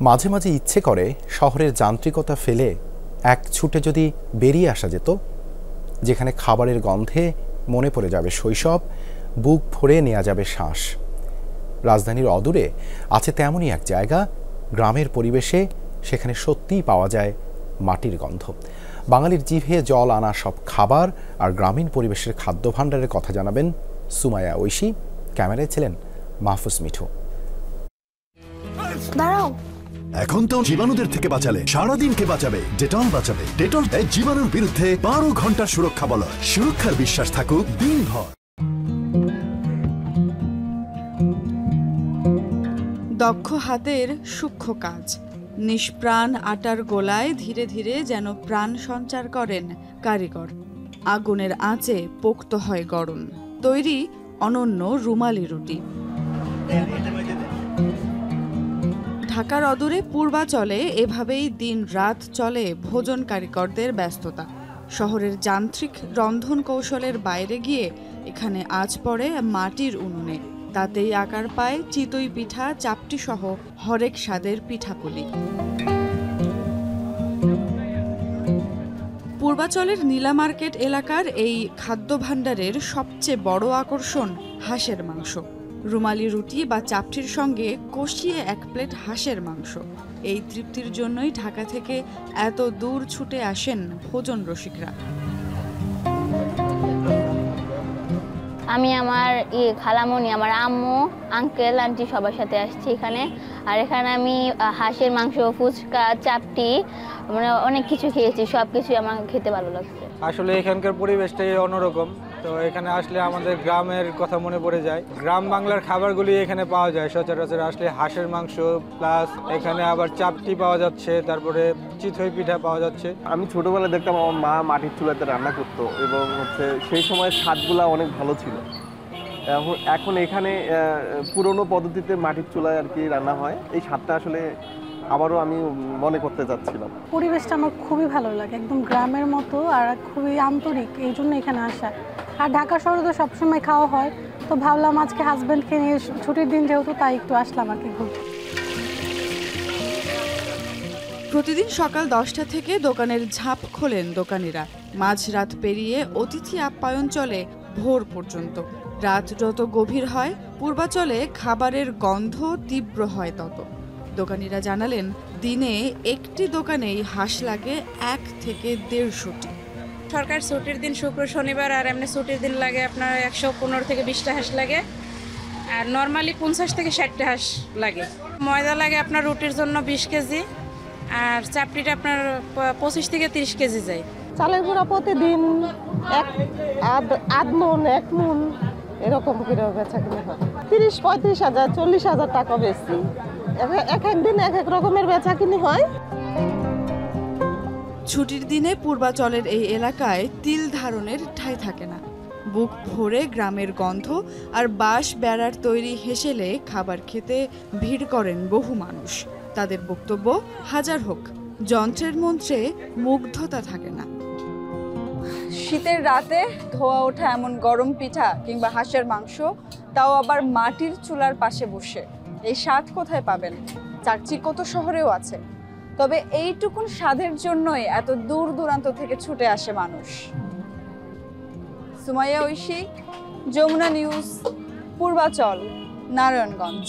মাঝে মাঝে ইচ্ছে করে শহরের যান্ত্রিকতা ফেলে এক ছুটে যদি বেরিয়ে আসা যেত, যেখানে খাবারের গন্ধে মনে পড়ে যাবে শৈশব, বুক ভরে নেওয়া যাবে শ্বাস। রাজধানীর অদূরে আছে তেমনই এক জায়গা, গ্রামের পরিবেশে, সেখানে সত্যিই পাওয়া যায় মাটির গন্ধ। বাঙালির জিভে জল আনা সব খাবার আর গ্রামীণ পরিবেশের খাদ্য ভাণ্ডারের কথা জানাবেন সুমাইয়া ঐশী। ক্যামেরায় ছিলেন মাহফুজ মিঠু। দাঁড়াও, এখন তো জীবাণুদের থেকে বাঁচালে সারাদিনকে বাঁচাবে ডেটল। বাঁচাবে ডেটল দেয় জীবাণুর বিরুদ্ধে 12 ঘন্টার সুরক্ষা বলয়। সুরক্ষার বিশ্বাস থাকুক দিনভর। দক্ষ হাতের সূক্ষ্ম কাজ, নিষ্প্রাণ আটার গোলায় ধীরে ধীরে যেন প্রাণ সঞ্চার করেন কারিগর। আগুনের আঁচে পোক্ত হয় গরম, তৈরি অনন্য রুমালি রুটি। ঢাকার অদূরে পূর্বাচলে এভাবেই দিন রাত চলে ভোজন কারিগরদের ব্যস্ততা। শহরের যান্ত্রিক রন্ধন কৌশলের বাইরে গিয়ে এখানে আজ পড়ে মাটির উনুনে, তাতেই আকার পায় চিতই পিঠা, চাপটি সহ হরেক স্বাদের পিঠাপুলি। পূর্বাচলের নীলা মার্কেট এলাকার এই খাদ্য ভাণ্ডারের সবচেয়ে বড় আকর্ষণ হাঁসের মাংস। রুমালি রুটি বা চাপটির সঙ্গে কষিয়ে এক প্লেট হাঁসের মাংস। এই তৃপ্তির জন্যই ঢাকা থেকে এত দূর ছুটে আসেন ভোজন রসিকরা। আমি আমার খালামণি, আমার আম্মু, আঙ্কেল, আন্টি সবার সাথে আসছি এখানে। আর এখানে আমি হাঁসের মাংস, ফুচকা, চাপটি, মানে অনেক কিছু খেয়েছি। সব কিছুই আমার খেতে ভালো লাগছে। আসলে এখানকার পরিবেশটাই অন্যরকম, তো এখানে আসলে আমাদের গ্রামের কথা মনে পড়ে যায়। গ্রাম বাংলার খাবারগুলি এখানে পাওয়া যায় সচরাচর। আসলে হাঁসের মাংস প্লাস এখানে আবার চাপটি পাওয়া যাচ্ছে, তারপরে চিতই পিঠা পাওয়া যাচ্ছে। আমি ছোটবেলায় দেখতাম আমার মা মাটির চুলাতে রান্না করতো এবং সেই সময় স্বাদগুলা অনেক ভালো ছিল। এখন এখানে পুরনো পদ্ধতিতে মাটির চুলায় আর কি রান্না হয়, এই স্বাদটা আসলে আবারও আমি মনে করতে চাচ্ছিলাম। পরিবেশটা আমার খুবই ভালো লাগে, একদম গ্রামের মতো আর খুবই আন্তরিক, এই জন্য এখানে আসা। আর ঢাকা শহরে তো সবসময় খাওয়া হয়, তো ভাবলাম আজকে হাজব্যান্ডকে নিয়ে ছুটির দিন যেহেতু, তাই একটু আসলাম আর কি ঘুরতে। প্রতিদিন সকাল 10টা থেকে দোকানের ঝাঁপ খোলেন দোকানিরা। মাঝরাত পেরিয়ে অতিথি আপ্যায়ন চলে ভোর পর্যন্ত। রাত যত গভীর হয়, পূর্বাচলে খাবারের গন্ধ তীব্র হয় তত। দোকানিরা জানালেন, দিনে একটি দোকানেই হাঁস লাগে 1 থেকে 150টি। সরকার ছুটির দিন শুক্র শনিবার, আর এমনি ছুটির দিন লাগে আপনার 115 থেকে 20টা হাঁস লাগে, আর নর্মালি 50 থেকে 60টা হাঁস লাগে। ময়দা লাগে আপনার রুটির জন্য 20 কেজি, আর চাপটিটা আপনার 25 থেকে 30 কেজি যায়। চালের গুঁড়া প্রতিদিন আধ মন 1 মন এরকম করে বেচা কিনে হয়। 30-35 হাজার 40 হাজার টাকা বেশি। এক দিন এক এক রকমের বেচা কিনে হয়। ছুটির দিনে পূর্বাচলের এই এলাকায় তিল ধারণের ঠাঁই থাকে না। বুক ভরে গ্রামের গন্ধ আর বাঁশ বেড়ার তৈরি হেসেলে খাবার খেতে ভিড় করেন বহু মানুষ। তাদের বক্তব্য, হাজার হোক, যন্ত্রের মন্ত্রে মুগ্ধতা থাকে না। শীতের রাতে ধোয়া ওঠা এমন গরম পিঠা কিংবা হাঁসের মাংস, তাও আবার মাটির চুলার পাশে বসে, এই স্বাদ কোথায় পাবেন? চাকচিক্য তো শহরেও আছে, তবে এইটুকুন স্বাদের জন্যই এত দূর দূরান্ত থেকে ছুটে আসে মানুষ। সুমাইয়া ঐশী, যমুনা নিউজ, পূর্বাচল, নারায়ণগঞ্জ।